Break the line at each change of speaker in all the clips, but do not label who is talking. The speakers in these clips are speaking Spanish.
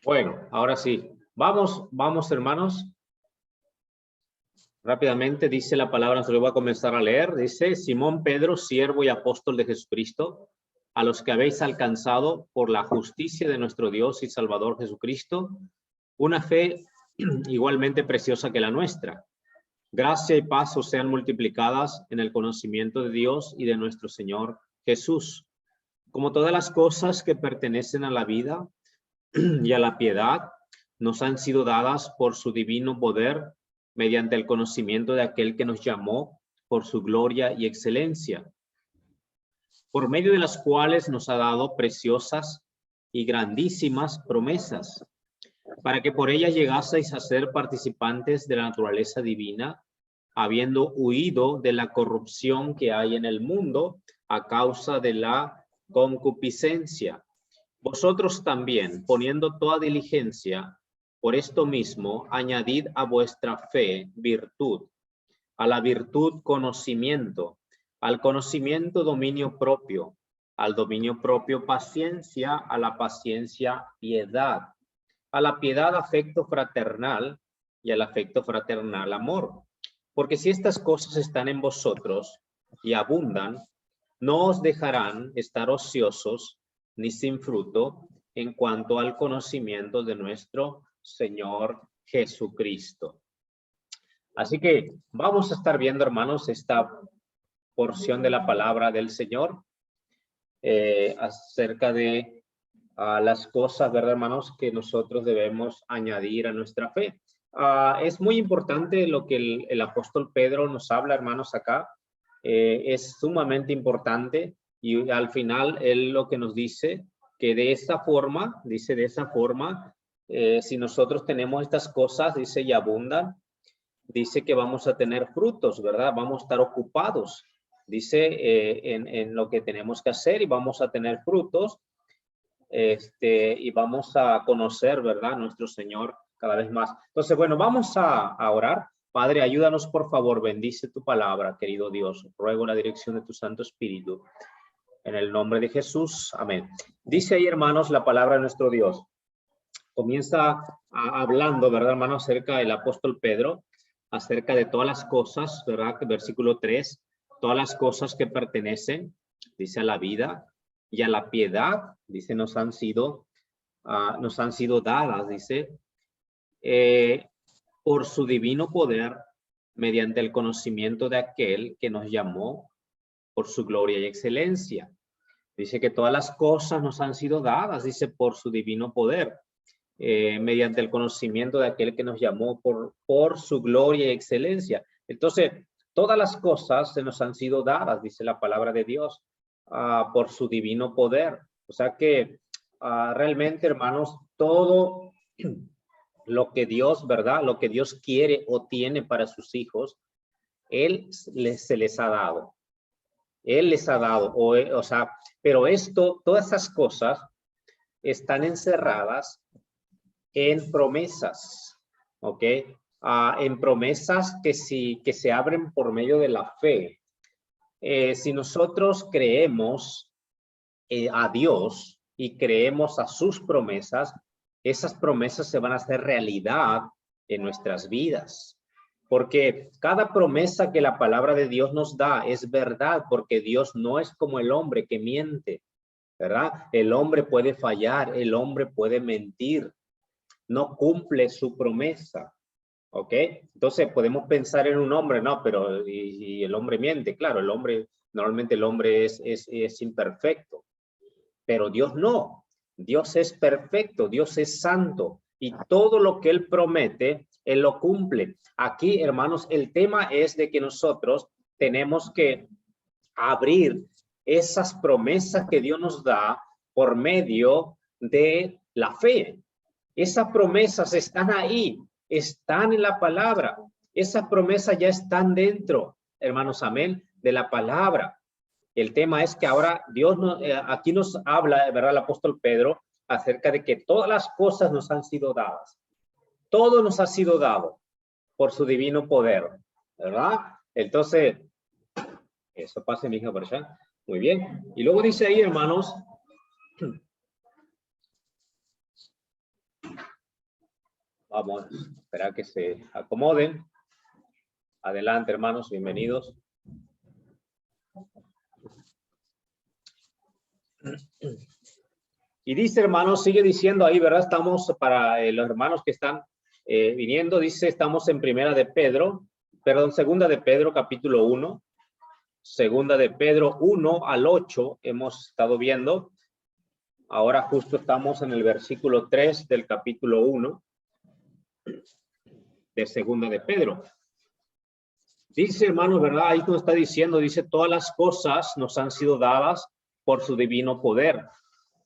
Bueno, ahora sí. Vamos, hermanos. Rápidamente dice la palabra, se lo voy a comenzar a leer. Dice, Simón Pedro, siervo y apóstol de Jesucristo, a los que habéis alcanzado por la justicia de nuestro Dios y Salvador Jesucristo, una fe igualmente preciosa que la nuestra. Gracia y paz os sean multiplicadas en el conocimiento de Dios y de nuestro Señor Jesús. Como todas las cosas que pertenecen a la vida y a la piedad, nos han sido dadas por su divino poder, mediante el conocimiento de aquel que nos llamó por su gloria y excelencia, por medio de las cuales nos ha dado preciosas y grandísimas promesas, para que por ellas llegaseis a ser participantes de la naturaleza divina, habiendo huido de la corrupción que hay en el mundo a causa de la concupiscencia. Vosotros también, poniendo toda diligencia, por esto mismo, añadid a vuestra fe virtud, a la virtud conocimiento, al conocimiento dominio propio, al dominio propio paciencia, a la paciencia piedad, a la piedad afecto fraternal y al afecto fraternal amor. Porque si estas cosas están en vosotros y abundan, no os dejarán estar ociosos ni sin fruto en cuanto al conocimiento de nuestro Señor Jesucristo. Así que vamos a estar viendo, hermanos, esta porción de la palabra del Señor acerca de las cosas, ¿verdad, hermanos?, que nosotros debemos añadir a nuestra fe. Es muy importante lo que el apóstol Pedro nos habla, hermanos, acá. Es sumamente importante y al final él lo que nos dice que de esta forma, dice de esa forma, si nosotros tenemos estas cosas, dice, y abundan, dice que vamos a tener frutos, ¿verdad? Vamos a estar ocupados, dice, en lo que tenemos que hacer y vamos a tener frutos, y vamos a conocer, ¿verdad?, a nuestro Señor cada vez más. Entonces, bueno, vamos a orar. Padre, ayúdanos, por favor, bendice tu palabra, querido Dios. Ruego la dirección de tu Santo Espíritu. En el nombre de Jesús, amén. Dice ahí, hermanos, la palabra de nuestro Dios. Comienza hablando, ¿verdad, hermanos, acerca del apóstol Pedro, acerca de todas las cosas, ¿verdad? Versículo 3, todas las cosas que pertenecen, dice, a la vida y a la piedad, dice, nos han sido dadas, dice, por su divino poder, mediante el conocimiento de aquel que nos llamó por su gloria y excelencia. Dice que todas las cosas nos han sido dadas, dice, por su divino poder, mediante el conocimiento de aquel que nos llamó por su gloria y excelencia. Entonces, todas las cosas se nos han sido dadas, dice la palabra de Dios, por su divino poder. O sea que realmente, hermanos, todo lo que Dios, ¿verdad?, lo que Dios quiere o tiene para sus hijos, Él se les ha dado. Él les ha dado, o sea, pero todas esas cosas están encerradas en promesas, ¿ok? En promesas que se abren por medio de la fe. Si nosotros creemos a Dios y creemos a sus promesas, esas promesas se van a hacer realidad en nuestras vidas. Porque cada promesa que la palabra de Dios nos da es verdad, porque Dios no es como el hombre que miente, ¿verdad? El hombre puede fallar, el hombre puede mentir, no cumple su promesa, ¿ok? Entonces podemos pensar en un hombre, no, pero y el hombre miente, claro, normalmente el hombre es imperfecto, pero Dios no, Dios es perfecto, Dios es santo y todo lo que Él promete, Él lo cumple. Aquí, hermanos, el tema es de que nosotros tenemos que abrir esas promesas que Dios nos da por medio de la fe. Esas promesas están ahí, están en la palabra. Esas promesas ya están dentro, hermanos, amén, de la palabra. El tema es que ahora Dios aquí nos habla, ¿verdad?, el apóstol Pedro, acerca de que todas las cosas nos han sido dadas. Todo nos ha sido dado por su divino poder, ¿verdad? Entonces, eso pase, mi hija, por allá. Muy bien. Y luego dice ahí, hermanos, Vamos a esperar que se acomoden. Adelante, hermanos, bienvenidos. Y dice, hermanos, sigue diciendo ahí, ¿verdad? Estamos para los hermanos que están viniendo, dice, estamos en segunda de Pedro, capítulo 1. Segunda de Pedro 1 al 8 hemos estado viendo. Ahora justo estamos en el versículo 3 del capítulo 1 de segunda de Pedro. Dice, hermanos, ¿verdad? Ahí nos está diciendo, dice, todas las cosas nos han sido dadas por su divino poder.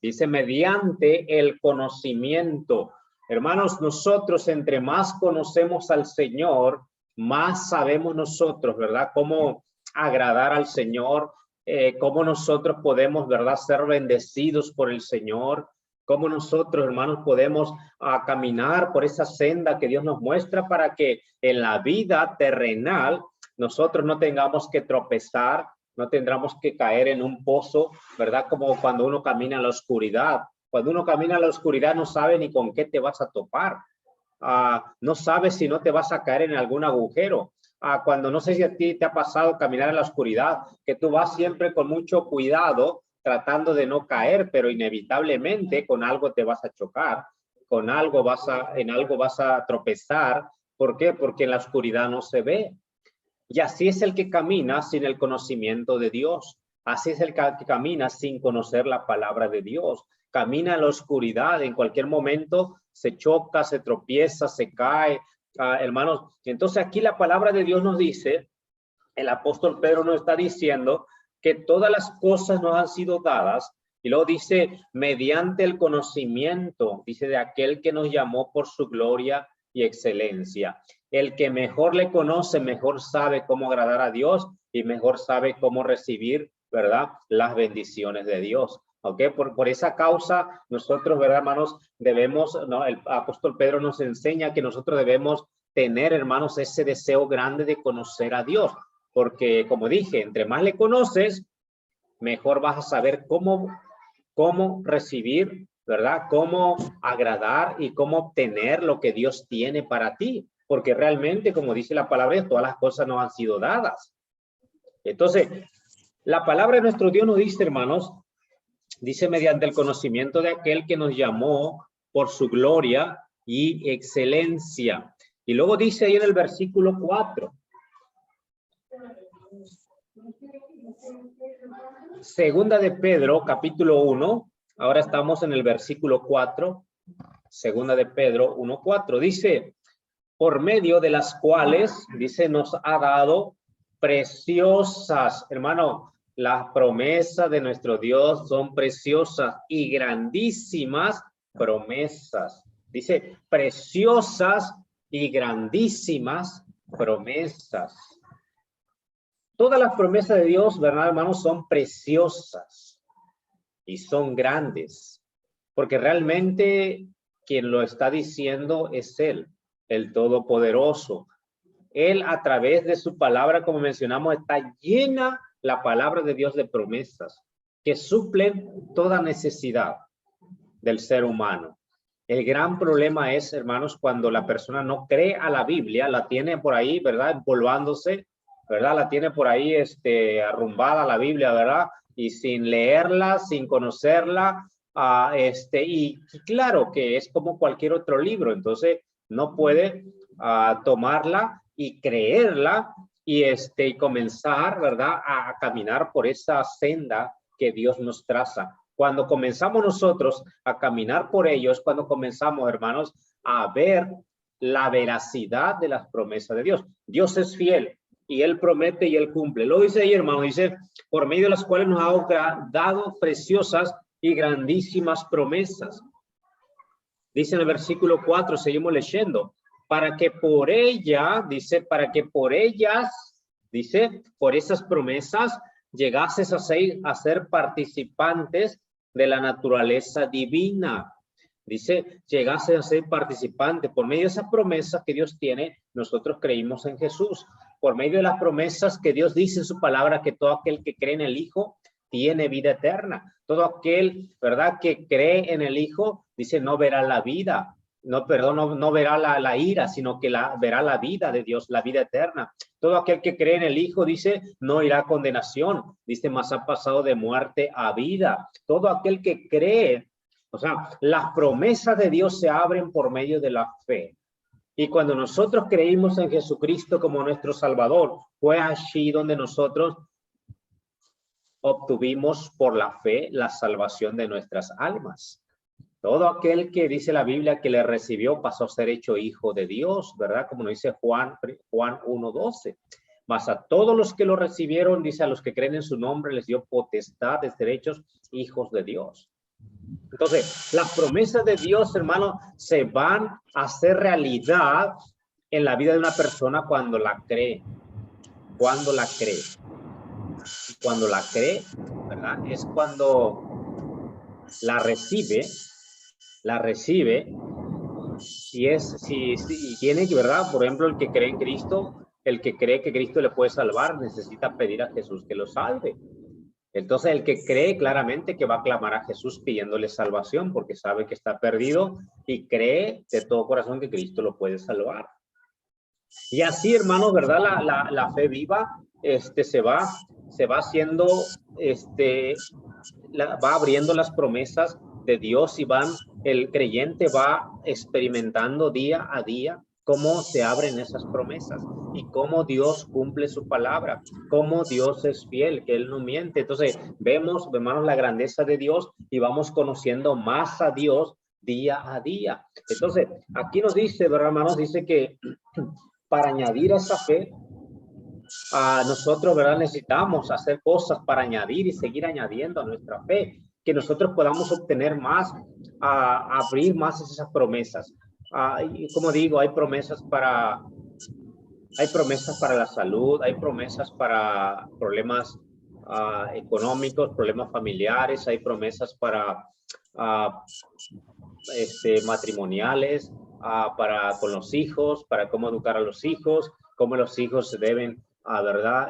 Dice, mediante el conocimiento. Hermanos, nosotros entre más conocemos al Señor, más sabemos nosotros, ¿verdad? Cómo agradar al Señor, cómo nosotros podemos, ¿verdad? Ser bendecidos por el Señor, cómo nosotros, hermanos, podemos caminar por esa senda que Dios nos muestra para que en la vida terrenal nosotros no tengamos que tropezar, no tendremos que caer en un pozo, ¿verdad? Como cuando uno camina en la oscuridad. Cuando uno camina en la oscuridad no sabe ni con qué te vas a topar. No sabes si no te vas a caer en algún agujero. Cuando no sé si a ti te ha pasado caminar en la oscuridad, que tú vas siempre con mucho cuidado, tratando de no caer, pero inevitablemente con algo te vas a chocar, en algo vas a tropezar. ¿Por qué? Porque en la oscuridad no se ve. Y así es el que camina sin el conocimiento de Dios. Así es el que camina sin conocer la palabra de Dios. Camina en la oscuridad, en cualquier momento se choca, se tropieza, se cae. Hermanos, entonces aquí la palabra de Dios nos dice, el apóstol Pedro nos está diciendo que todas las cosas nos han sido dadas, y luego dice, mediante el conocimiento, dice, de aquel que nos llamó por su gloria y excelencia. El que mejor le conoce, mejor sabe cómo agradar a Dios y mejor sabe cómo recibir, ¿verdad? Las bendiciones de Dios. ¿Ok? Por esa causa, nosotros, ¿verdad, hermanos? Debemos, ¿no? El apóstol Pedro nos enseña que nosotros debemos tener, hermanos, ese deseo grande de conocer a Dios. Porque, como dije, entre más le conoces, mejor vas a saber cómo recibir, ¿verdad? Cómo agradar y cómo obtener lo que Dios tiene para ti. Porque realmente, como dice la palabra, todas las cosas nos han sido dadas. Entonces, la palabra de nuestro Dios nos dice, hermanos, dice mediante el conocimiento de aquel que nos llamó por su gloria y excelencia. Y luego dice ahí en el versículo 4. Segunda de Pedro, capítulo 1. Ahora estamos en el versículo 4. Segunda de Pedro 1:4. Dice, por medio de las cuales, dice, nos ha dado preciosas, hermano, las promesas de nuestro Dios son preciosas y grandísimas promesas. Dice, preciosas y grandísimas promesas. Todas las promesas de Dios, ¿verdad, hermanos? Son preciosas y son grandes, porque realmente quien lo está diciendo es Él, el Todopoderoso. Él, a través de su palabra, como mencionamos, está llena la palabra de Dios de promesas que suplen toda necesidad del ser humano. El gran problema es, hermanos, cuando la persona no cree a la Biblia, la tiene por ahí, ¿verdad? Empolvándose, ¿verdad? La tiene por ahí arrumbada la Biblia, ¿verdad? Y sin leerla, sin conocerla, y claro que es como cualquier otro libro, entonces no puede tomarla y creerla y comenzar, ¿verdad? A caminar por esa senda que Dios nos traza. Cuando comenzamos nosotros a caminar por ellos, cuando comenzamos, hermanos, a ver la veracidad de las promesas de Dios. Dios es fiel y Él promete y Él cumple. Lo dice ahí, hermano, dice, por medio de las cuales nos ha dado preciosas y grandísimas promesas. Dice en el versículo 4, seguimos leyendo, para que por ella, dice, para que por ellas, dice, por esas promesas, llegases a ser participantes de la naturaleza divina. Dice, llegase a ser participante. Por medio de esas promesas que Dios tiene, nosotros creímos en Jesús. Por medio de las promesas que Dios dice en su palabra, que todo aquel que cree en el Hijo tiene vida eterna. Todo aquel, ¿verdad?, que cree en el Hijo, dice, no verá la vida, no verá la ira, sino que verá la vida de Dios, la vida eterna. Todo aquel que cree en el Hijo, dice, no irá a condenación, dice, mas ha pasado de muerte a vida. Todo aquel que cree, o sea, las promesas de Dios se abren por medio de la fe. Y cuando nosotros creímos en Jesucristo como nuestro Salvador, fue allí donde nosotros obtuvimos por la fe la salvación de nuestras almas. Todo aquel que dice la Biblia que le recibió pasó a ser hecho hijo de Dios, ¿verdad? Como nos dice Juan 1:12. Mas a todos los que lo recibieron, dice, a los que creen en su nombre, les dio potestad de ser hechos hijos de Dios. Entonces, las promesas de Dios, hermano, se van a hacer realidad en la vida de una persona cuando la cree. Cuando la cree. Cuando la cree, ¿verdad? Es cuando la recibe, y tiene que, ¿verdad? Por ejemplo, el que cree en Cristo, el que cree que Cristo le puede salvar, necesita pedir a Jesús que lo salve. Entonces, el que cree claramente que va a clamar a Jesús pidiéndole salvación porque sabe que está perdido y cree de todo corazón que Cristo lo puede salvar. Y así, hermanos, ¿verdad? La fe viva se va haciendo, va abriendo las promesas de Dios y el creyente va experimentando día a día cómo se abren esas promesas y cómo Dios cumple su palabra, cómo Dios es fiel, que Él no miente. Entonces vemos, hermanos, la grandeza de Dios y vamos conociendo más a Dios día a día. Entonces, aquí nos dice, ¿verdad, hermanos? Dice que para añadir esa fe, nosotros, ¿verdad? Necesitamos hacer cosas para añadir y seguir añadiendo a nuestra fe, que nosotros podamos obtener más, abrir más esas promesas. Y como digo, hay promesas para la salud, hay promesas para problemas económicos, problemas familiares, hay promesas para matrimoniales, con los hijos, para cómo educar a los hijos, cómo los hijos se deben, ¿verdad?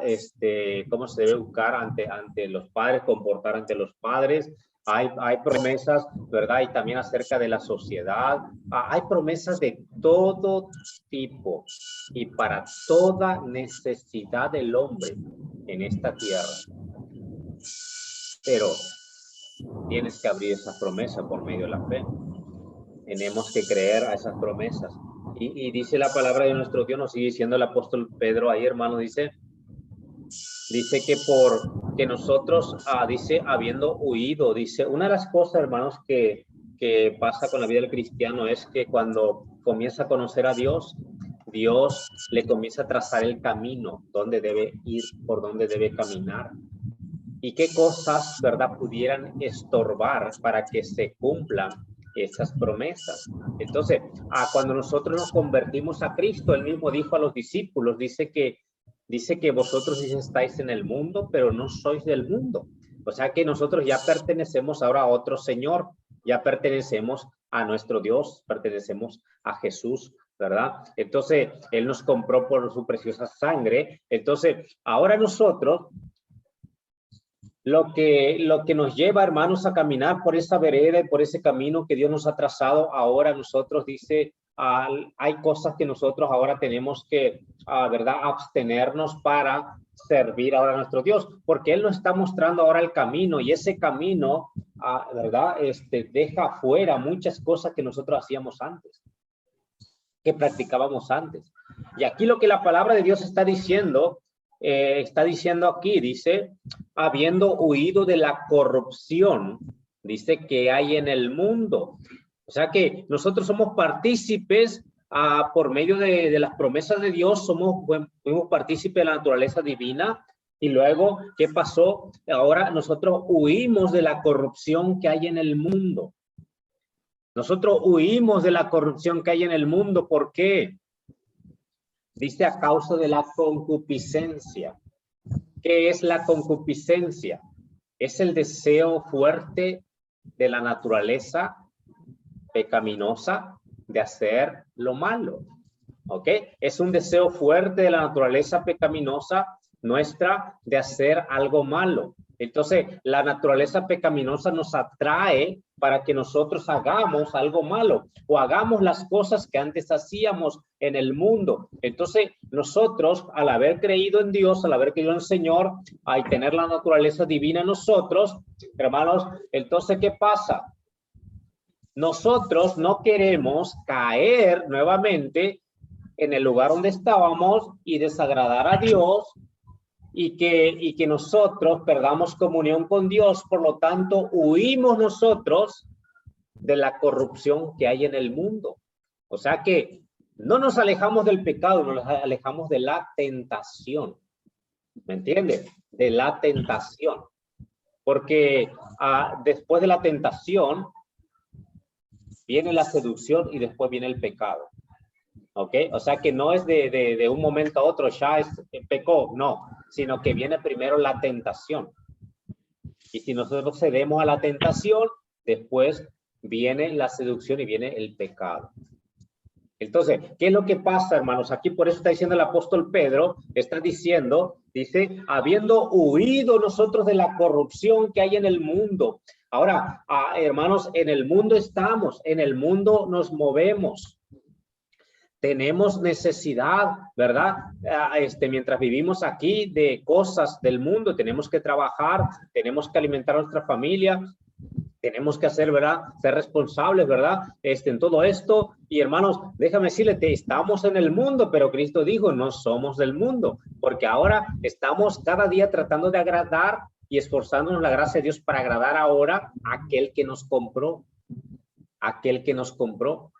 Cómo se debe educar ante los padres, comportar ante los padres. Hay promesas, ¿verdad? Y también acerca de la sociedad. Hay promesas de todo tipo y para toda necesidad del hombre en esta tierra. Pero tienes que abrir esa promesa por medio de la fe. Tenemos que creer a esas promesas. Y dice la palabra de nuestro Dios, nos sigue diciendo el apóstol Pedro ahí, hermano, dice que nosotros, dice, habiendo huido, dice, una de las cosas, hermanos, que pasa con la vida del cristiano es que cuando comienza a conocer a Dios, Dios le comienza a trazar el camino, dónde debe ir, por dónde debe caminar. Y qué cosas, ¿verdad?, pudieran estorbar para que se cumplan esas promesas. Entonces, cuando nosotros nos convertimos a Cristo, Él mismo dijo a los discípulos, dice que vosotros estáis en el mundo, pero no sois del mundo. O sea que nosotros ya pertenecemos ahora a otro Señor, ya pertenecemos a nuestro Dios, pertenecemos a Jesús, ¿verdad? Entonces, Él nos compró por su preciosa sangre. Entonces, ahora nosotros, lo que nos lleva, hermanos, a caminar por esa vereda y por ese camino que Dios nos ha trazado, ahora nosotros, dice, hay cosas que nosotros ahora tenemos que, ¿verdad?, abstenernos para servir ahora a nuestro Dios, porque Él nos está mostrando ahora el camino y ese camino, ¿verdad?, deja fuera muchas cosas que nosotros hacíamos antes, que practicábamos antes. Y aquí lo que la palabra de Dios está diciendo aquí, dice, habiendo huido de la corrupción, dice, que hay en el mundo. O sea que nosotros somos partícipes por medio de las promesas de Dios, fuimos partícipes de la naturaleza divina. Y luego, ¿qué pasó? Ahora nosotros huimos de la corrupción que hay en el mundo. Nosotros huimos de la corrupción que hay en el mundo. ¿Por qué? Dice, a causa de la concupiscencia. ¿Qué es la concupiscencia? Es el deseo fuerte de la naturaleza pecaminosa de hacer lo malo. ¿Ok? Es un deseo fuerte de la naturaleza pecaminosa nuestra de hacer algo malo. Entonces, la naturaleza pecaminosa nos atrae para que nosotros hagamos algo malo o hagamos las cosas que antes hacíamos en el mundo. Entonces, nosotros, al haber creído en Dios, al haber creído en el Señor, al tener la naturaleza divina en nosotros, hermanos, entonces, ¿qué pasa? Nosotros no queremos caer nuevamente en el lugar donde estábamos y desagradar a Dios y que nosotros perdamos comunión con Dios. Por lo tanto, huimos nosotros de la corrupción que hay en el mundo. O sea que no nos alejamos del pecado, nos alejamos de la tentación. ¿Me entiendes? De la tentación. Porque después de la tentación viene la seducción y después viene el pecado. ¿Ok? O sea que no es de un momento a otro, ya pecó, no, sino que viene primero la tentación. Y si nosotros cedemos a la tentación, después viene la seducción y viene el pecado. Entonces, ¿qué es lo que pasa, hermanos? Aquí por eso está diciendo el apóstol Pedro, está diciendo, dice, habiendo huido nosotros de la corrupción que hay en el mundo. Ahora, hermanos, en el mundo estamos, en el mundo nos movemos. Tenemos necesidad, ¿verdad? Mientras vivimos aquí de cosas del mundo, tenemos que trabajar, tenemos que alimentar a nuestra familia, tenemos que hacer, ¿verdad? Ser responsables, ¿verdad? En todo esto. Y hermanos, déjame decirle, estamos en el mundo, pero Cristo dijo, no somos del mundo, porque ahora estamos cada día tratando de agradar y esforzándonos la gracia de Dios para agradar ahora a aquel que nos compró, aquel que nos compró.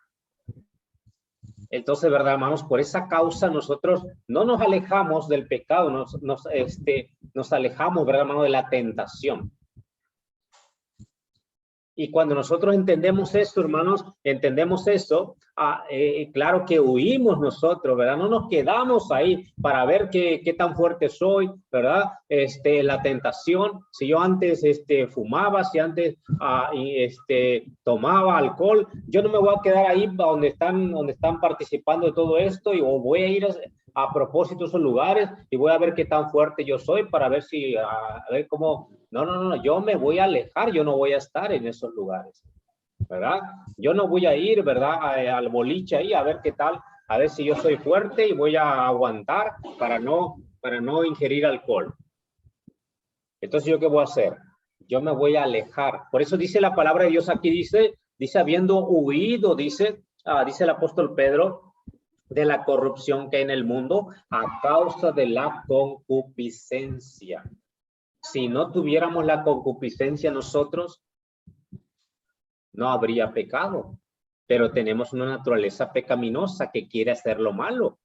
Entonces, ¿verdad, hermanos? Por esa causa nosotros no nos alejamos del pecado, nos alejamos, ¿verdad, hermano? De la tentación. Y cuando nosotros entendemos esto, hermanos, entendemos eso, claro que huimos nosotros, ¿verdad? No nos quedamos ahí para ver qué tan fuerte soy, ¿verdad? La tentación, si yo antes fumaba, si antes tomaba alcohol, yo no me voy a quedar ahí donde están participando de todo esto o voy a ir a propósito a esos lugares y voy a ver qué tan fuerte yo soy para ver si, a ver cómo... No, yo me voy a alejar, yo no voy a estar en esos lugares, ¿verdad? Yo no voy a ir, ¿verdad? Al boliche ahí a ver qué tal, a ver si yo soy fuerte y voy a aguantar para no ingerir alcohol. Entonces, ¿yo qué voy a hacer? Yo me voy a alejar. Por eso dice la palabra de Dios aquí, dice habiendo huido, dice el apóstol Pedro, de la corrupción que hay en el mundo a causa de la concupiscencia. Si no tuviéramos la concupiscencia nosotros, no habría pecado. Pero tenemos una naturaleza pecaminosa que quiere hacer lo malo.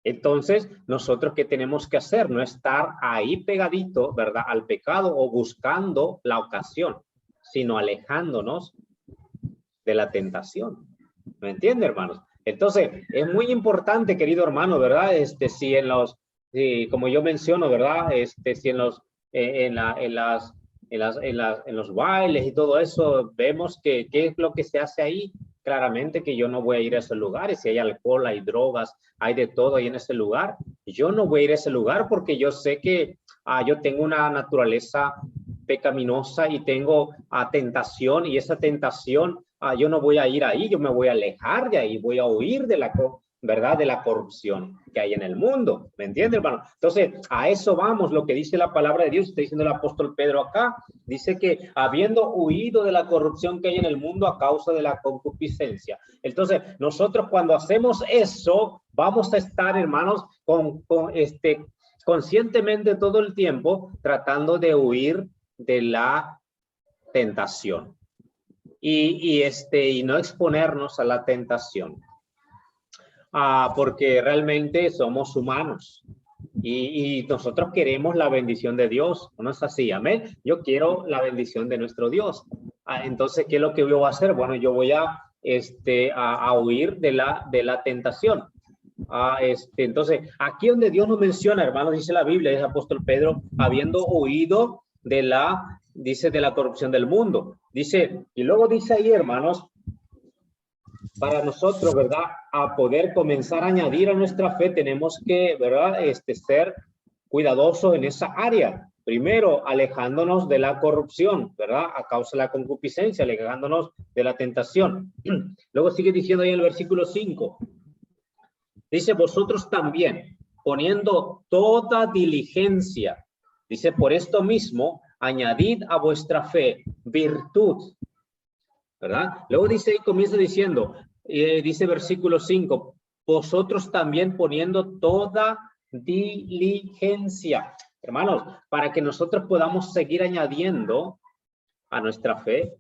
Entonces, nosotros ¿qué tenemos que hacer? No estar ahí pegadito, ¿verdad? Al pecado o buscando la ocasión, sino alejándonos de la tentación. ¿Me entiende, hermanos? Entonces, es muy importante, querido hermano, ¿verdad? Si en los... Sí, como yo menciono, ¿verdad? Si en los bailes y todo eso vemos qué es lo que se hace ahí, claramente que yo no voy a ir a esos lugares. Si hay alcohol, hay drogas, hay de todo ahí en ese lugar, yo no voy a ir a ese lugar porque yo sé que yo tengo una naturaleza pecaminosa y tengo tentación, y esa tentación yo no voy a ir ahí, yo me voy a alejar de ahí, voy a huir de la ¿verdad? De la corrupción que hay en el mundo. ¿Me entiende, hermano? Entonces, a eso vamos, lo que dice la palabra de Dios, está diciendo el apóstol Pedro acá, dice que habiendo huido de la corrupción que hay en el mundo a causa de la concupiscencia. Entonces, nosotros cuando hacemos eso, vamos a estar, hermanos, conscientemente todo el tiempo tratando de huir de la tentación y no exponernos a la tentación. Porque realmente somos humanos y nosotros queremos la bendición de Dios, ¿no es así? Amén. Yo quiero la bendición de nuestro Dios. Entonces, ¿qué es lo que yo voy a hacer? Bueno, yo voy a huir de la tentación. Entonces, aquí donde Dios nos menciona, hermanos, dice la Biblia, dice el apóstol Pedro, habiendo huido de la corrupción del mundo. Dice, y luego dice ahí, hermanos, para nosotros, ¿verdad? A poder comenzar a añadir a nuestra fe, tenemos que, ¿verdad? Ser cuidadosos en esa área. Primero, alejándonos de la corrupción, ¿verdad? A causa de la concupiscencia, alejándonos de la tentación. Luego sigue diciendo ahí en el versículo 5. Dice, vosotros también, poniendo toda diligencia. Dice, por esto mismo, añadid a vuestra fe virtud, ¿verdad? Luego dice, comienza diciendo, dice versículo 5, vosotros también poniendo toda diligencia. Hermanos, para que nosotros podamos seguir añadiendo a nuestra fe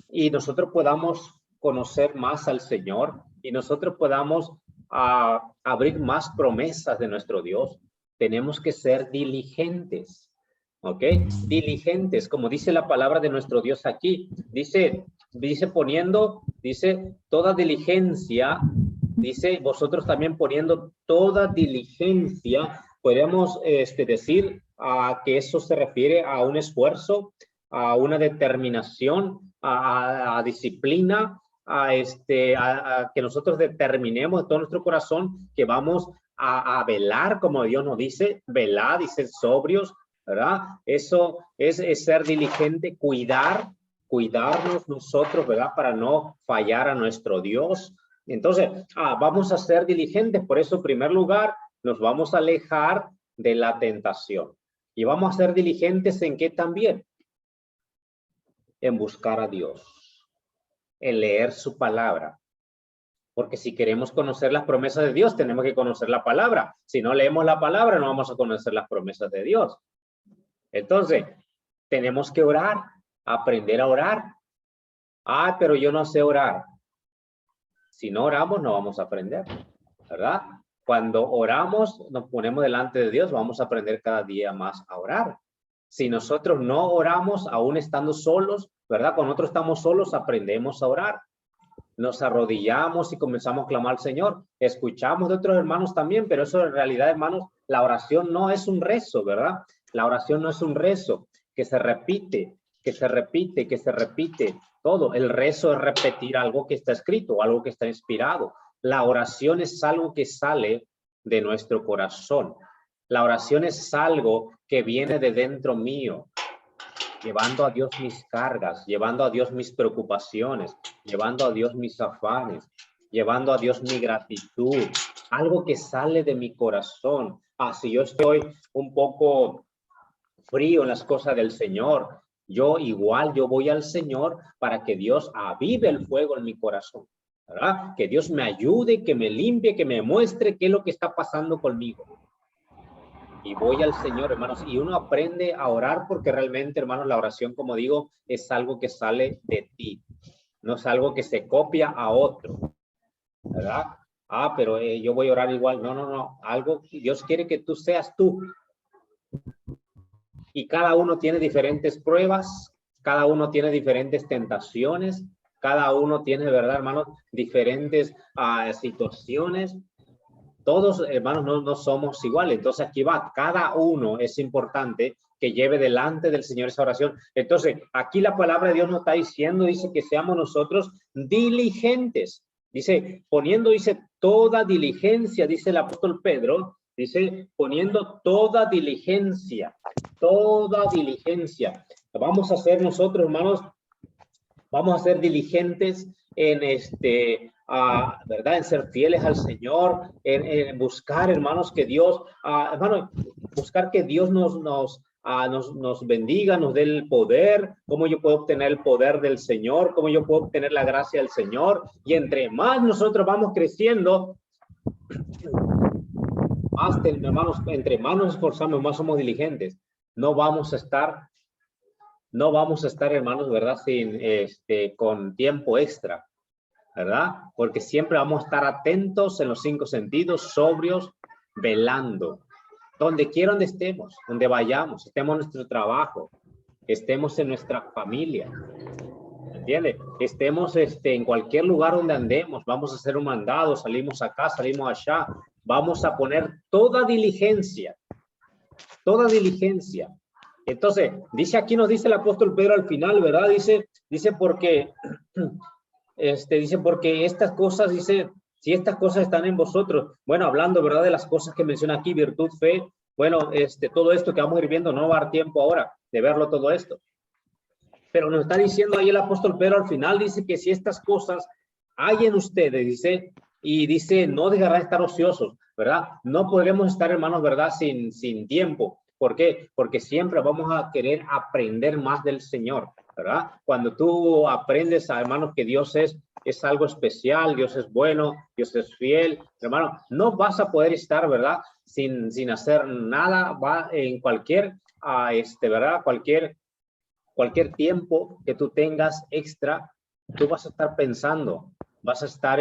y nosotros podamos conocer más al Señor y nosotros podamos abrir más promesas de nuestro Dios, tenemos que ser diligentes, ¿ok? Diligentes, como dice la palabra de nuestro Dios aquí, dice poniendo, dice toda diligencia, dice vosotros también poniendo toda diligencia. Podemos decir que eso se refiere a un esfuerzo, a una determinación, a disciplina, a que nosotros determinemos de todo nuestro corazón que vamos a velar, como Dios nos dice, velar y ser sobrios, ¿verdad? Eso es ser diligente, cuidarnos nosotros, ¿verdad? Para no fallar a nuestro Dios. Entonces, vamos a ser diligentes, por eso en primer lugar nos vamos a alejar de la tentación. Y vamos a ser diligentes en qué también? En buscar a Dios, en leer su palabra. Porque si queremos conocer las promesas de Dios, tenemos que conocer la palabra. Si no leemos la palabra, no vamos a conocer las promesas de Dios. Entonces, tenemos que orar, aprender a orar. Pero yo no sé orar. Si no oramos, no vamos a aprender, ¿verdad? Cuando oramos, nos ponemos delante de Dios, vamos a aprender cada día más a orar. Si nosotros no oramos, aún estando solos, ¿verdad? Cuando nosotros estamos solos, aprendemos a orar. Nos arrodillamos y comenzamos a clamar al Señor. Escuchamos de otros hermanos también, pero eso en realidad, hermanos, la oración no es un rezo, ¿verdad? La oración no es un rezo que se repite, que se repite, que se repite. Todo. El rezo es repetir algo que está escrito, algo que está inspirado. La oración es algo que sale de nuestro corazón. La oración es algo que viene de dentro mío, llevando a Dios mis cargas, llevando a Dios mis preocupaciones, llevando a Dios mis afanes, llevando a Dios mi gratitud, algo que sale de mi corazón. Si yo estoy un poco frío en las cosas del Señor, yo voy al Señor para que Dios avive el fuego en mi corazón, ¿verdad? Que Dios me ayude, que me limpie, que me muestre qué es lo que está pasando conmigo. Y voy al Señor, hermanos, y uno aprende a orar porque realmente, hermanos, la oración, como digo, es algo que sale de ti. No es algo que se copia a otro, ¿verdad? Pero yo voy a orar igual. No. Algo, Dios quiere que tú seas tú. Y cada uno tiene diferentes pruebas, cada uno tiene diferentes tentaciones, cada uno tiene, ¿verdad, hermanos? Diferentes situaciones. Todos, hermanos, no somos iguales. Entonces aquí va, cada uno es importante que lleve delante del Señor esa oración. Entonces aquí la palabra de Dios nos está diciendo, dice que seamos nosotros diligentes. Dice, dice toda diligencia, dice el apóstol Pedro, dice poniendo toda diligencia. Vamos a ser nosotros, hermanos, vamos a ser diligentes en ¿verdad? En ser fieles al Señor, en buscar, hermanos, que Dios, buscar que Dios nos bendiga, nos dé el poder, cómo yo puedo obtener el poder del Señor, cómo yo puedo obtener la gracia del Señor. Y entre más nosotros vamos creciendo, más, hermanos, entre más nos esforzamos, más somos diligentes. No vamos a estar, hermanos, ¿verdad? Con tiempo extra, ¿verdad? Porque siempre vamos a estar atentos en los 5 sentidos, sobrios, velando. Donde quiera donde estemos, donde vayamos, estemos en nuestro trabajo, estemos en nuestra familia, ¿entiendes? Estemos en cualquier lugar donde andemos, vamos a hacer un mandado, salimos acá, salimos allá, vamos a poner toda diligencia. Entonces, nos dice el apóstol Pedro al final, ¿verdad? Dice porque estas cosas, dice, si estas cosas están en vosotros, bueno, hablando, ¿verdad? De las cosas que menciona aquí, virtud, fe, bueno, todo esto que vamos a ir viendo no va a dar tiempo ahora de verlo todo esto. Pero nos está diciendo ahí el apóstol Pedro al final, dice que si estas cosas hay en ustedes, dice, y dice, no dejarán de estar ociosos, ¿verdad? No podremos estar, hermanos, ¿verdad? Sin tiempo. ¿Por qué? Porque siempre vamos a querer aprender más del Señor, ¿verdad? Cuando tú aprendes, hermanos, que Dios es algo especial, Dios es bueno, Dios es fiel, hermano, no vas a poder estar, ¿verdad? Sin hacer nada, va en cualquier, ¿verdad? Cualquier tiempo que tú tengas extra, tú vas a estar pensando, vas a estar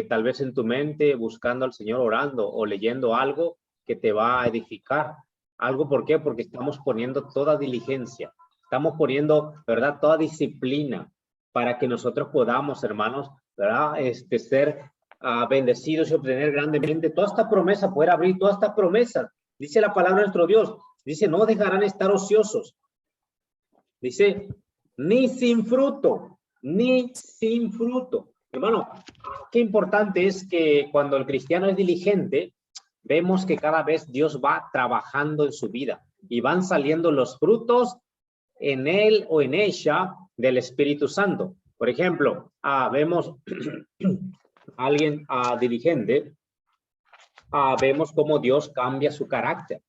tal vez en tu mente buscando al Señor, orando o leyendo algo que te va a edificar. Algo, ¿por qué? Porque estamos poniendo toda diligencia, estamos poniendo, ¿verdad? Toda disciplina para que nosotros podamos, hermanos, ¿verdad? Ser bendecidos y obtener grandemente toda esta promesa, poder abrir todas estas promesas. Dice la palabra de nuestro Dios, dice, no dejarán estar ociosos. Dice, ni sin fruto, ni sin fruto. Hermano, qué importante es que cuando el cristiano es diligente, vemos que cada vez Dios va trabajando en su vida y van saliendo los frutos en él o en ella del Espíritu Santo. Por ejemplo, vemos a alguien diligente, vemos cómo Dios cambia su carácter.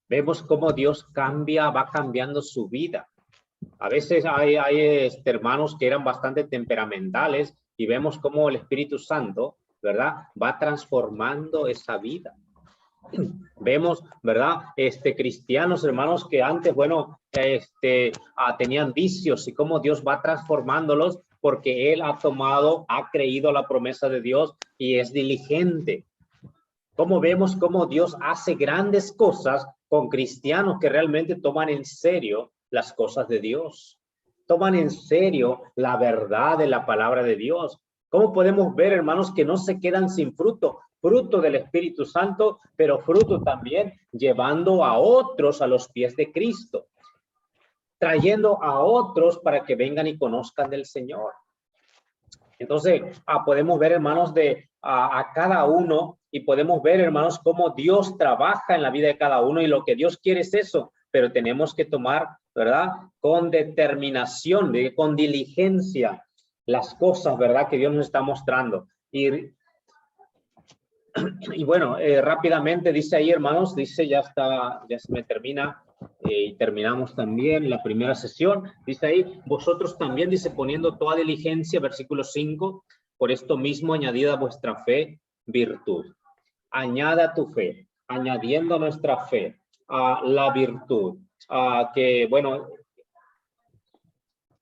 Vemos cómo Dios va cambiando su vida. A veces hay hermanos que eran bastante temperamentales y vemos cómo el Espíritu Santo, ¿verdad? Va transformando esa vida. Vemos, ¿verdad? Cristianos, hermanos, que antes, bueno, tenían vicios y cómo Dios va transformándolos porque Él ha creído la promesa de Dios y es diligente. Como vemos cómo Dios hace grandes cosas con cristianos que realmente toman en serio las cosas de Dios. Toman en serio la verdad de la palabra de Dios. ¿Cómo podemos ver, hermanos, que no se quedan sin fruto? Fruto del Espíritu Santo, pero fruto también llevando a otros a los pies de Cristo. Trayendo a otros para que vengan y conozcan del Señor. Entonces, podemos ver, hermanos, a cada uno y podemos ver, hermanos, cómo Dios trabaja en la vida de cada uno y lo que Dios quiere es eso, pero tenemos que tomar, ¿verdad? Con determinación, con diligencia, las cosas, ¿verdad? Que Dios nos está mostrando. Y bueno, rápidamente dice ahí, hermanos, dice, ya se me termina. Y terminamos también la primera sesión. Dice ahí, vosotros también, dice, poniendo toda diligencia, versículo 5, por esto mismo añadid a vuestra fe virtud. Añada tu fe, añadiendo a nuestra fe a la virtud. Que, bueno,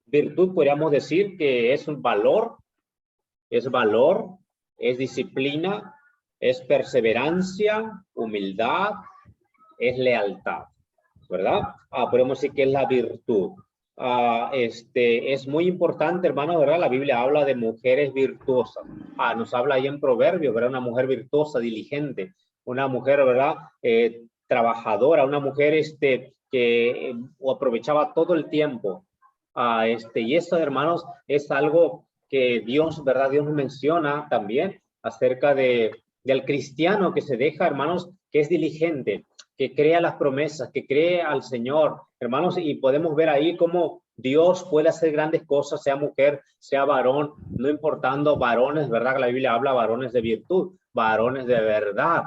virtud podríamos decir que es un valor, es disciplina, es perseverancia, humildad, es lealtad. ¿Verdad? Podemos decir que es la virtud. Es muy importante, hermano, ¿verdad? La Biblia habla de mujeres virtuosas. Nos habla ahí en Proverbios, ¿verdad? Una mujer virtuosa, diligente, una mujer, ¿verdad? Trabajadora, una mujer que aprovechaba todo el tiempo. Y eso, hermanos, es algo que Dios, ¿verdad? Dios nos menciona también acerca del cristiano que se deja, hermanos, que es diligente, que crea las promesas, que cree al Señor, hermanos, y podemos ver ahí cómo Dios puede hacer grandes cosas, sea mujer, sea varón, no importando varones, ¿verdad? Que la Biblia habla varones de virtud, varones de verdad.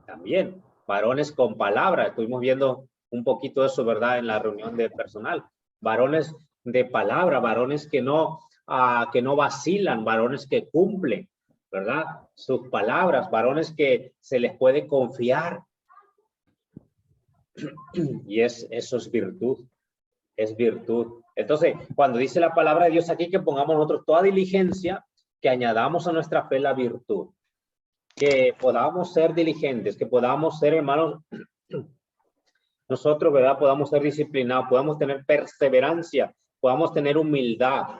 También, varones con palabra, estuvimos viendo un poquito eso, ¿verdad? En la reunión de personal. Varones de palabra, varones que no vacilan, varones que cumplen, ¿verdad? Sus palabras, varones que se les puede confiar. Y eso es virtud, es virtud. Entonces, cuando dice la palabra de Dios aquí que pongamos nosotros toda diligencia, que añadamos a nuestra fe la virtud, que podamos ser diligentes, que podamos ser, hermanos, nosotros, ¿verdad? Podamos ser disciplinados, podamos tener perseverancia, podamos tener humildad,